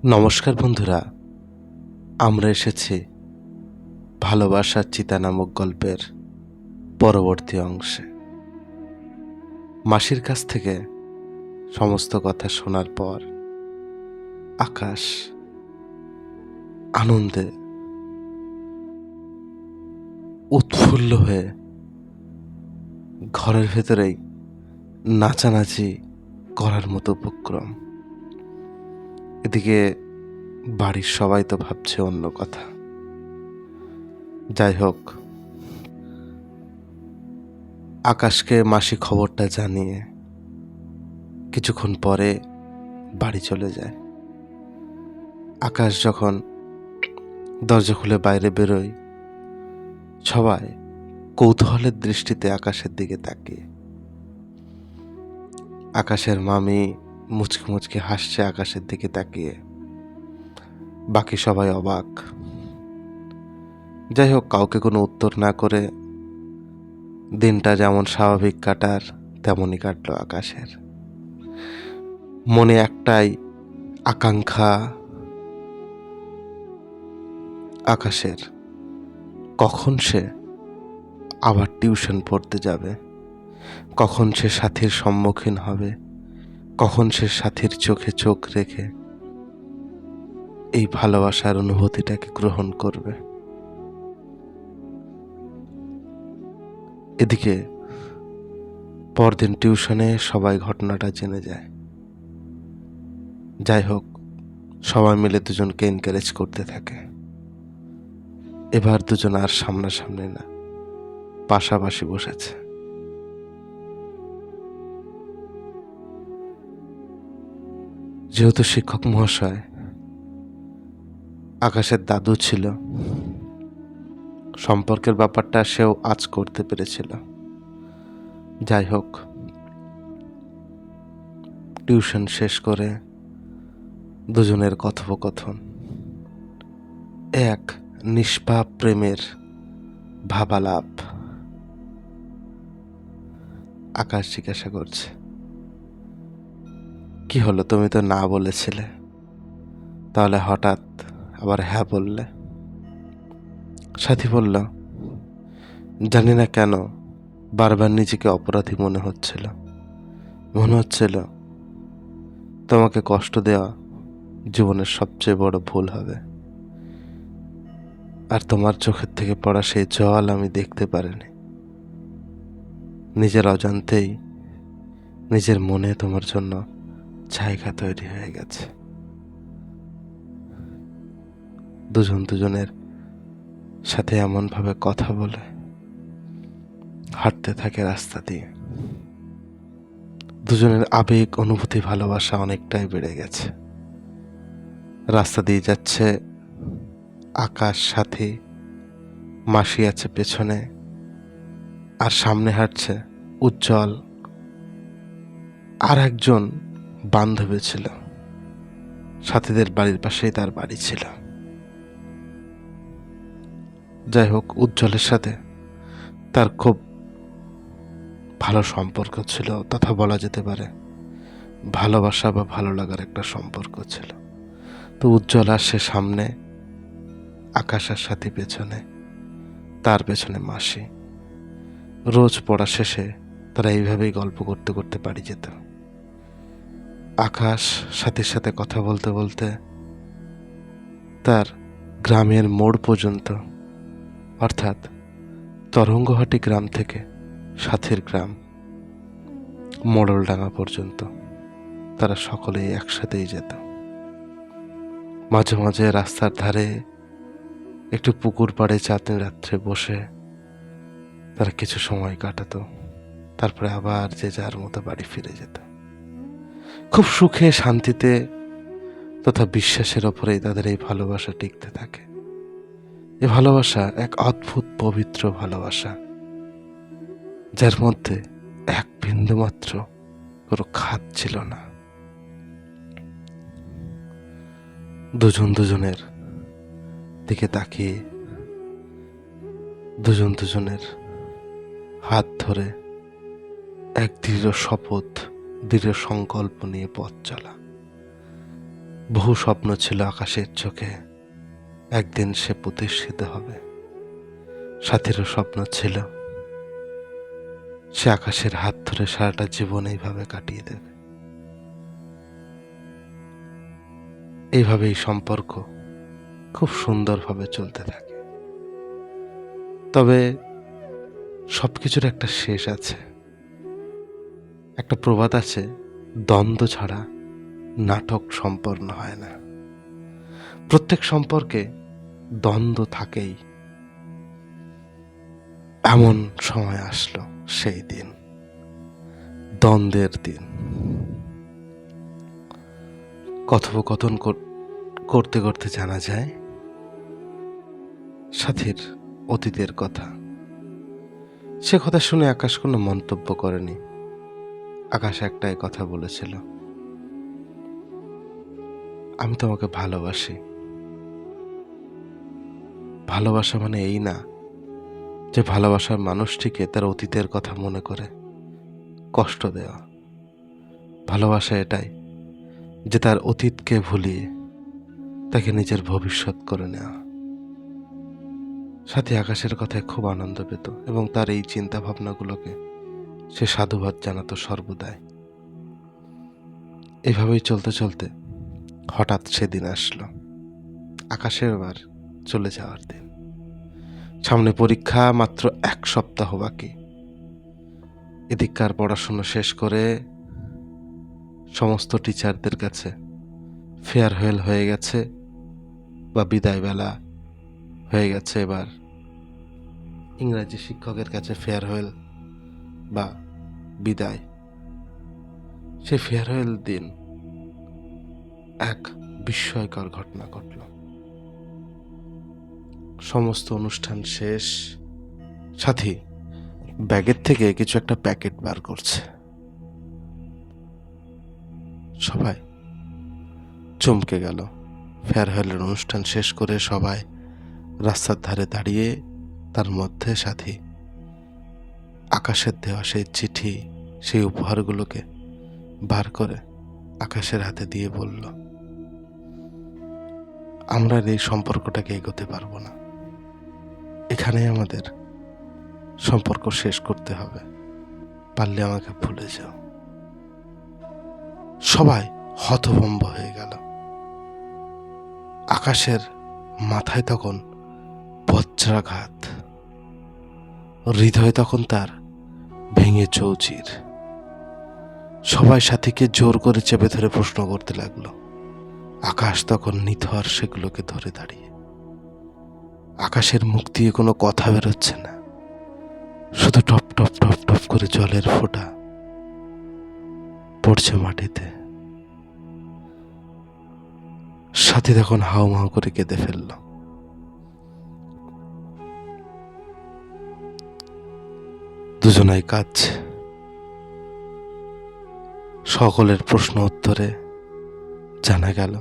নমস্কার বন্ধুরা, আমরা এসেছি ভালোবাসার চিতা নামক গল্পের পরবর্তী অংশে। মাসির কাছ থেকে সমস্ত কথা শোনার পর আকাশ আনন্দে উৎফুল্ল হয়ে ঘরের ভেতরেই নাচানাচি করার মতো উপক্রম। এদিকে বাড়ির সবাই তো ভাবছে অন্য কথা। যাই হোক, আকাশকে মাসি খবরটা জানিয়ে কিছুক্ষণ পরে বাড়ি চলে যায়। আকাশ যখন দরজা খুলে বাইরে বেরোয়, সবাই কৌতূহলের দৃষ্টিতে আকাশের দিকে তাকিয়ে। আকাশের মামি মুচকি মুচকি হাসছে আকাশের দিকে তাকিয়ে। বাকি সবাই অবাক। যাই হোক, কাউকে কোনো উত্তর না করে দিনটা যেমন স্বাভাবিক কাটার তেমনই কাটলো আকাশের। মনে একটাই আকাঙ্ক্ষা আকাশের, কখন সে আবার টিউশন পড়তে যাবে, কখন সে সাথীর সম্মুখীন হবে, কখন সে সাথীর চোখে চোখ রেখে এই ভালোবাসার অনুভূতিটাকে গ্রহণ করবে। এদিকে পরদিন টিউশনে সবাই ঘটনাটা জেনে যায়। যাই হোক, সবাই মিলে দুজনকে এনকারেজ করতে থাকে। এবার দুজন আর সামনাসামনি না, পাশাপাশি বসেছে। যেহেতু শিক্ষক মহাশয় আকাশের দাদু ছিল, সম্পর্কের ব্যাপারটা সেও আজ করতে পেরেছিল। যাই হোক, টিউশন শেষ করে দুজনের কথোপকথন এক নিষ্পাপ প্রেমের ভাবালাপ। আকাশ জিজ্ঞাসা করছে, কি হলো, তুমি তো না বলেছিলে, তাহলে হঠাৎ আবার হ্যাঁ বললে? সাথী বলল, জানি না কেন বারবার নিজেকে অপরাধী মনে হচ্ছিল তোমাকে কষ্ট দেওয়া জীবনের সবচেয়ে বড় ভুল হবে। আর তোমার চোখের থেকে পড়া সেই জল আমি দেখতে পারিনি। নিজের অজান্তেই নিজের মনে তোমার জন্য জায়গা তৈরি হয়ে গেছে। দুজন দুজনের সাথে এমনভাবে কথা বলে হাঁটতে থাকে রাস্তা দিয়ে। দুজনের আবেগ, অনুভূতি, ভালোবাসা অনেকটাই বেড়ে গেছে। রাস্তা দিয়ে যাচ্ছে আকাশ, সাথী, মাসি আছে পেছনে, আর সামনে হাঁটছে উজ্জ্বল, আর একজন বান্ধবী ছিল। সাথীদের বাড়ির পাশেই তার বাড়ি ছিল। যাই হোক, উজ্জ্বলের সাথে তার খুব ভালো সম্পর্ক ছিল, তথা বলা যেতে পারে ভালোবাসা বা ভালো লাগার একটা সম্পর্ক ছিল। তো উজ্জ্বল আসছে সামনে, আকাশ আর সাথী পেছনে, তার পেছনে মাসি। রোজ পড়া শেষে তারা এইভাবেই গল্প করতে করতে বাড়ি যেত। আকাশ সাথীর সাথে কথা বলতে বলতে তার গ্রামের মোড় পর্যন্ত, অর্থাৎ তরঙ্গহাটি গ্রাম থেকে সাথীর গ্রাম মোড়লডাঙ্গা পর্যন্ত তারা সকলেই একসাথেই যেত। মাঝে মাঝে রাস্তার ধারে একটু পুকুর পাড়ে চাঁদনি রাত্রে বসে তারা কিছু সময় কাটাতো। তারপরে আবার যে যার মতো বাড়ি ফিরে যেত। খুব সুখে শান্তিতে তথা বিশ্বাসের ওপরেই তাদের এই ভালোবাসা টিকতে থাকে। এই ভালোবাসা এক অদ্ভুত পবিত্র ভালোবাসা, যার মধ্যে এক বিন্দু মাত্র কোনো খাদ ছিল না। দুজন দুজনের দিকে তাকিয়ে দুজন দুজনের হাত ধরে এক দৃঢ় শপথ, দৃঢ় সংকল্প নিয়ে পথ চলা। বহু স্বপ্ন ছিল আকাশের চোখে, একদিন সে প্রতিষ্ঠিত হবে। সাথীরও স্বপ্ন ছিল সে আকাশের হাত ধরে সারাটা জীবন এইভাবে কাটিয়ে দেবে। এইভাবেই সম্পর্ক খুব সুন্দরভাবে চলতে থাকে। তবে সবকিছুর একটা শেষ আছে। একটা প্রবাদ আছে, দ্বন্দ্ব ছাড়া নাটক সম্পন্ন হয় না। প্রত্যেক সম্পর্কে দ্বন্দ্ব থাকেই। এমন সময় আসলো, সেই দিন, দ্বন্দ্বের দিন। কথোপকথন করতে করতে জানা যায় সাথীর অতীতের কথা। সে কথা শুনে আকাশ কোনো মন্তব্য করেনি। আকাশ একটাই কথা বলেছিল, আমি তোমাকে ভালোবাসি। ভালোবাসা মানে এই না যে ভালোবাসার মানুষটিকে তার অতীতের কথা মনে করে কষ্ট দেওয়া। ভালোবাসা এটাই যে তার অতীতকে ভুলিয়ে তাকে নিজের ভবিষ্যৎ করে নেওয়া। সাথী আকাশের কথায় খুব আনন্দ পেত এবং তার এই চিন্তা ভাবনাগুলোকে সে সাধুবাদ জানাতো সর্বদাই। এভাবেই চলতে চলতে হঠাৎ সেদিন আসলো, আকাশের বার চলে যাওয়ার দিন। সামনে পরীক্ষা, মাত্র 1 সপ্তাহ বাকি। এদিককার পড়াশোনা শেষ করে সমস্ত টিচারদের কাছে ফেয়ারওয়েল হয়ে গেছে বা বিদায় বেলা হয়ে গেছে। এবার ইংরাজি শিক্ষকের কাছে ফেয়ারওয়েল বা বিদায়। সে ফেয়ারওয়েল দিন এক বিস্ময়কর ঘটনা ঘটল। সমস্ত অনুষ্ঠান শেষ, সাথী ব্যাগের থেকে কিছু একটা প্যাকেট বার করছে। সবাই চমকে গেল। ফেয়ারওয়েলের অনুষ্ঠান শেষ করে সবাই রাস্তার ধারে দাঁড়িয়ে, তার মধ্যে সাথী আকাশের দেওয়া সেই চিঠি, সেই উপহারগুলোকে বার করে আকাশের হাতে দিয়ে বলল, আমরা এই সম্পর্কটাকে এগোতে পারবো না, এখানেই আমাদের সম্পর্ক শেষ করতে হবে, পারলে আমাকে ভুলে যাও। সবাই হতভম্ব হয়ে গেল। আকাশের মাথায় তখন বজ্রাঘাত, হৃদয় তখন তার ভেঙে চৌচির। সবাই সাথীকে জোর করে চেপে ধরে প্রশ্ন করতে লাগলো। আকাশ তখন নিথর সেগুলোকে ধরে দাঁড়িয়ে। আকাশের মুখ দিয়ে কোনো কথা বেরোচ্ছে না, শুধু টপ টপ টপ টপ করে জলের ফোঁটা পড়ছে মাটিতে। সাথী তখন হাউমাউ করে কেঁদে ফেলল। দুজনাই কাঁদছে। সকলের প্রশ্ন উত্তরে জানা গেল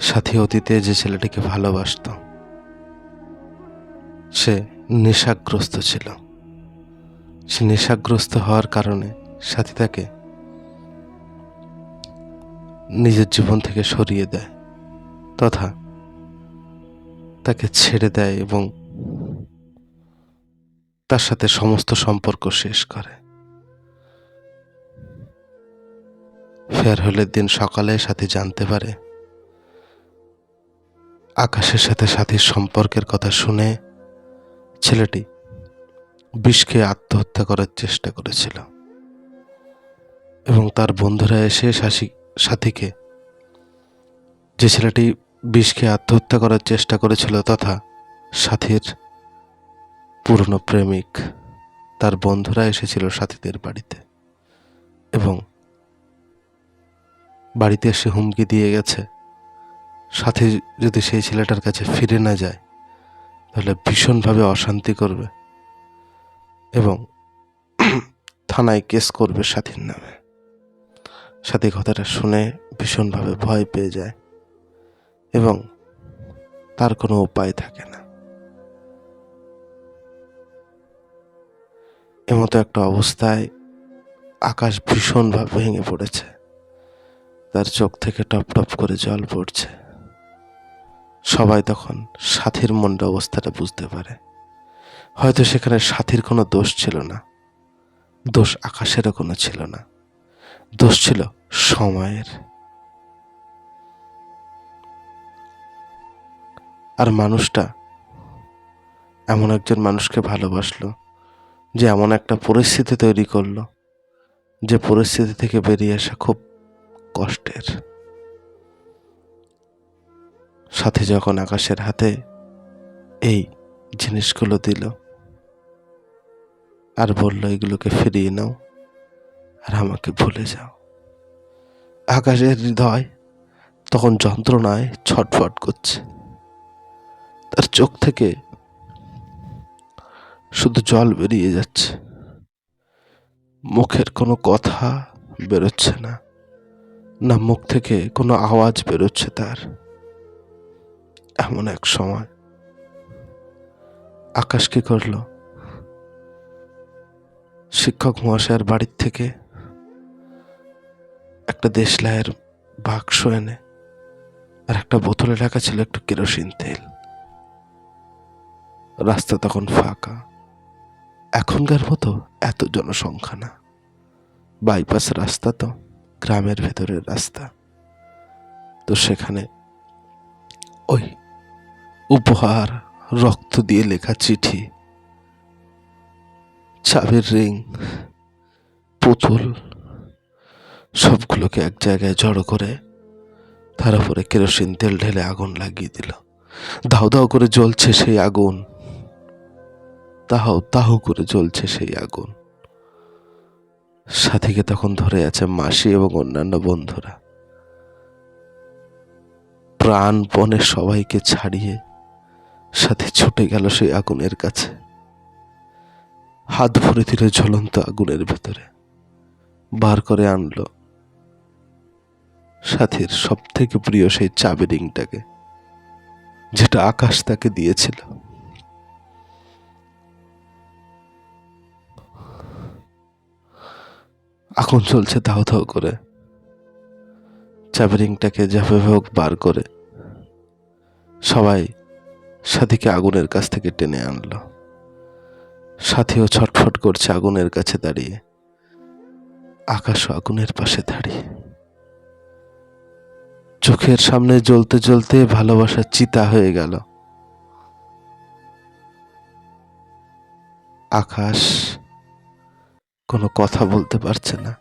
সাথী অতীতে যে ছেলেটিকে ভালোবাসত সে নেশাগ্রস্ত ছিল। সে নেশাগ্রস্ত হওয়ার কারণে সাথী তাকে নিজের জীবন থেকে সরিয়ে দেয় তথা তাকে ছেড়ে দেয় এবং তার সাথে সমস্ত সম্পর্ক শেষ করে। ফেয়ারওয়েলের দিন সকালে সাথী জানতে পারে আকাশের সাথে সাথীর সম্পর্কের কথা শুনে ছেলেটি বিষ খেয়ে আত্মহত্যা করার চেষ্টা করেছিল এবং তার বন্ধুরা এসে সাথীকে, যে ছেলেটি বিষ খেয়ে আত্মহত্যা করার চেষ্টা করেছিল তথা সাথীর পুরনো প্রেমিক, তার বন্ধুরা এসেছিল সাথীদের বাড়িতে এবং বাড়িতে এসে হুমকি দিয়ে গেছে সাথী যদি সেই ছেলেটার কাছে ফিরে না যায় তাহলে ভীষণভাবে অশান্তি করবে এবং থানায় কেস করবে সাথীর নামে। সাথী কথাটা শুনে ভীষণভাবে ভয় পেয়ে যায় এবং তার কোনো উপায় থাকে না। এমতো একটা অবস্থায় আকাশ ভীষণভাবে ভেঙে পড়েছে তার চোখ থেকে টপ টপ করে জল পড়ছে। সবাই তখন সাথীর মনটা অবস্থাটা বুঝতে পারে। হয়তো সেখানে সাথীর কোনো দোষ ছিল না, দোষ আকাশেরও কোনো ছিল না, দোষ ছিল সময়ের। আর মানুষটা এমন একজন মানুষকে ভালোবাসলো যে এমন একটা পরিস্থিতি তৈরি করলো, যে পরিস্থিতি থেকে বেরিয়ে আসা খুব কষ্টের। সাথী যখন আকাশের হাতে এই জিনিসগুলো দিল আর বলল, এগুলোকে ফিরিয়ে নাও আর আমাকে ভুলে যাও, আকাশের হৃদয় তখন যন্ত্রণায় ছটফট করছে। তার চোখ থেকে শুধু জল বেরিয়ে যাচ্ছে, মুখের কোনো কথা বেরোচ্ছে না, না মুখ থেকে কোনো আওয়াজ বেরোচ্ছে তার। এমন এক সময় আকাশ কি করলো, শিক্ষক মহাশয়ের বাড়ির থেকে একটা দেশলাইয়ের বাক্স এনে আর একটা বোতলে রাখা ছিল একটু কেরোসিন তেল। রাস্তা তখন ফাঁকা, এখনকার মতো এত জনসংখ্যা না, বাইপাস রাস্তা তো, গ্রামের ভেতরের রাস্তা। তো সেখানে ওই উপহার, রক্ত দিয়ে লেখা চিঠি, চাবির রিং, পুতুল সবগুলোকে এক জায়গায় জড়ো করে তার উপরে কেরোসিন তেল ঢেলে আগুন লাগিয়ে দিল। দাউ দাউ করে জ্বলছে সেই আগুন, তাহু তাহু করে জ্বলছে সেই আগুন। সাথীকে তখন ধরে আছে মাসি এবং অন্যান্য বন্ধুরা। প্রাণপণে সবাইকে ছাড়িয়ে সাথী ছুটে গেল সেই আগুনের কাছে, হাত ভরে দিল জ্বলন্ত আগুনের ভেতরে, বার করে আনলো সাথীর সব থেকে প্রিয় সেই চাবি রিংটাকে, যেটা আকাশ তাকে দিয়েছিল। আগুন চলছে ধাও ধাও করে, চাবি রিংটাকে যেভাবে হোক বার করে সবাই সাথীকে আগুনের কাছ থেকে টেনে আনলো। সাথীও ছটফট করছে আগুনের কাছে দাঁড়িয়ে, আকাশও আগুনের পাশে দাঁড়িয়ে। চোখের সামনে জ্বলতে জ্বলতে ভালোবাসা চিতা হয়ে গেল। আকাশ কোনো কথা বলতে পারছে না,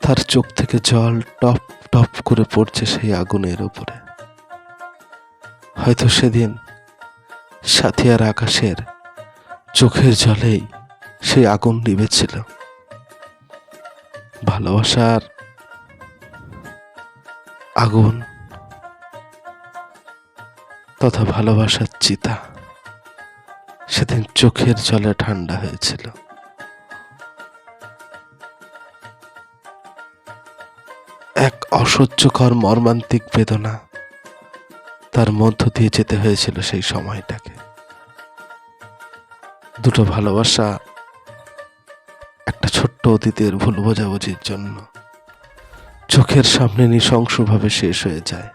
তার চোখ থেকে জল টপ টপ করে পড়ছে সেই আগুনের উপরে। হয়তো সেদিন সাথী আর আকাশের চোখের জলেই সেই আগুন নিভেছিল। ভালোবাসার আগুন তথা ভালোবাসার চিতা সেদিন চোখের জলে ঠান্ডা হয়েছিল। এক অসহ্যকর মর্মান্তিক বেদনা তার মধ্য দিয়ে যেতে হয়েছিল সেই সময়টাকে। দুটো ভালোবাসা একটা ছোট্ট অতীতের ভুল বোঝাবুঝির জন্য চোখের সামনে নৃশংসভাবে শেষ হয়ে যায়।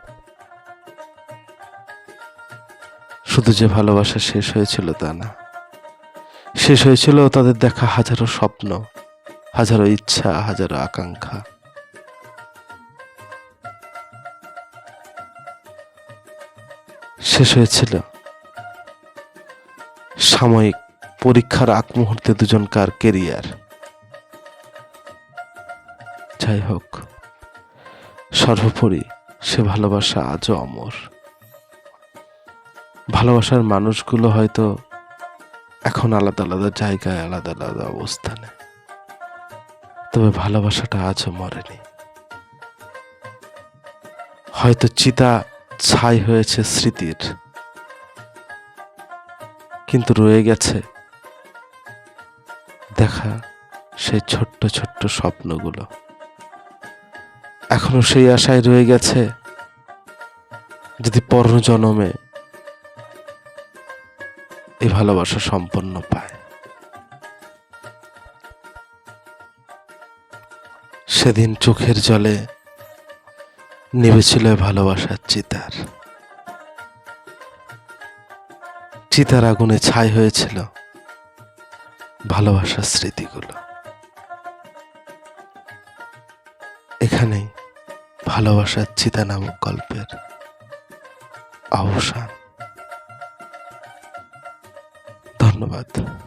শুধু যে ভালোবাসা শেষ হয়েছিল তা না, শেষ হয়েছিল তাদের দেখা হাজারো স্বপ্ন, হাজারো ইচ্ছা, হাজারো আকাঙ্ক্ষা। শেষ হয়েছিল সাময়িক পরীক্ষার আগ মুহূর্তে দুজনকার কেরিয়ার। যাই হোক, সর্বোপরি সে ভালোবাসা আজও অমর। ভালোবাসার মানুষগুলো হয়তো এখন আলাদা আলাদা জায়গায়, আলাদা আলাদা অবস্থানে, তবে ভালোবাসাটা আজও মরেনি। হয়তো চিতা ছাই হয়েছে স্মৃতির, কিন্তু রয়ে গেছে দেখা সেই ছোট্ট ছোট্ট স্বপ্নগুলো। এখনো সেই আশায় রয়ে গেছে, যদি পরজন্মে এই ভালোবাসা সম্পন্ন পায়। সেদিন চোখের জলে নিভেছিল ভালোবাসার চিতার। চিতার আগুনে ছাই হয়েছিল ভালোবাসার স্মৃতিগুলো। এখানেই ভালোবাসার চিতা নামক গল্পের অবসান। ধন্যবাদ।